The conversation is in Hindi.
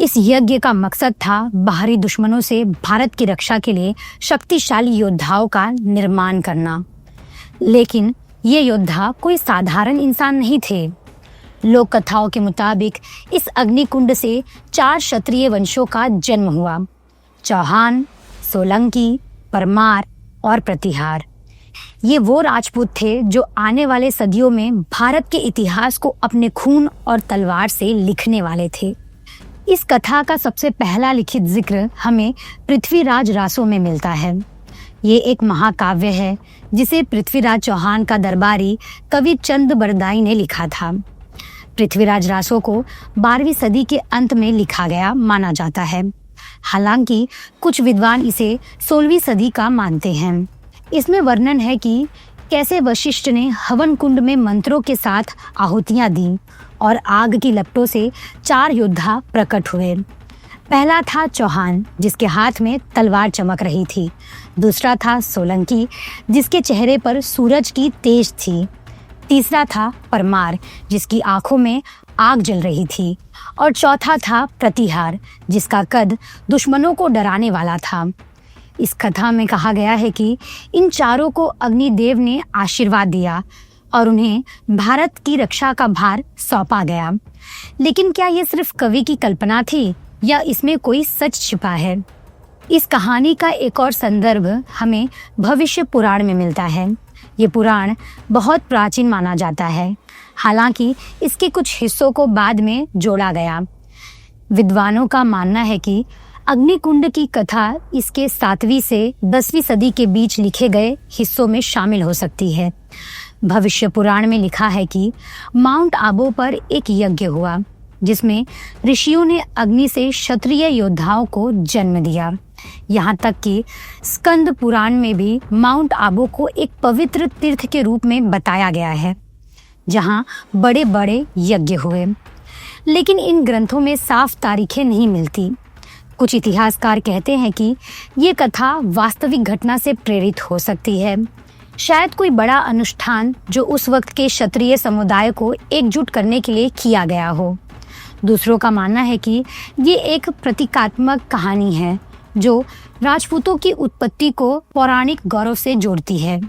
इस यज्ञ का मकसद था बाहरी दुश्मनों से भारत की रक्षा के लिए शक्तिशाली योद्धाओं का निर्माण करना। लेकिन ये योद्धा कोई साधारण इंसान नहीं थे। लोक कथाओं के मुताबिक इस अग्निकुंड से 4 क्षत्रिय वंशों का जन्म हुआ: चौहान, सोलंकी, परमार और प्रतिहार। ये वो राजपूत थे जो आने वाले सदियों में भारत के इतिहास को अपने खून और तलवार से लिखने वाले थे। इस कथा का सबसे पहला लिखित जिक्र हमें पृथ्वीराज रासो में मिलता है। ये एक महाकाव्य है जिसे पृथ्वीराज चौहान का दरबारी कवि चंद बरदाई ने लिखा था। पृथ्वीराज रासो को 12वीं सदी के अंत में लिखा गया माना जाता है। हालांकि कुछ विद्वान इसे 16वीं सदी का मानते हैं। इसमें वर्णन है कि कैसे वशिष्ठ ने हवन कुंड में मंत्रों के साथ आहुतियां दी और आग की लपटों से 4 योद्धा प्रकट हुए। पहला था चौहान, जिसके हाथ में तलवार चमक रही थी। दूसरा था सोलंकी, जिसके चेहरे पर सूरज की तेज थी। तीसरा था परमार, जिसकी आंखों में आग जल रही थी। और चौथा था प्रतिहार, जिसका कद दुश्मनों को डराने वाला था। इस कथा में कहा गया है कि इन चारों को अग्निदेव ने आशीर्वाद दिया और उन्हें भारत की रक्षा का भार सौंपा गया। लेकिन क्या ये सिर्फ कवि की कल्पना थी या इसमें कोई सच छिपा है? इस कहानी का एक और संदर्भ हमें भविष्य पुराण में मिलता है। ये पुराण बहुत प्राचीन माना जाता है, हालांकि इसके कुछ हिस्सों को बाद में जोड़ा गया। विद्वानों का मानना है कि अग्निकुंड की कथा इसके 7वीं से 10वीं सदी के बीच लिखे गए हिस्सों में शामिल हो सकती है। भविष्य पुराण में लिखा है कि माउंट आबू पर एक यज्ञ हुआ, जिसमें ऋषियों ने अग्नि से क्षत्रिय योद्धाओं को जन्म दिया। यहाँ तक कि स्कंद पुराण में भी माउंट आबू को एक पवित्र तीर्थ के रूप में बताया गया है, जहाँ बड़े बड़े यज्ञ हुए। लेकिन इन ग्रंथों में साफ तारीखें नहीं मिलती। कुछ इतिहासकार कहते हैं कि ये कथा वास्तविक घटना से प्रेरित हो सकती है। शायद कोई बड़ा अनुष्ठान जो उस वक्त के क्षत्रिय समुदाय को एकजुट करने के लिए किया गया हो। दूसरों का मानना है कि ये एक प्रतीकात्मक कहानी है जो राजपूतों की उत्पत्ति को पौराणिक गौरव से जोड़ती है।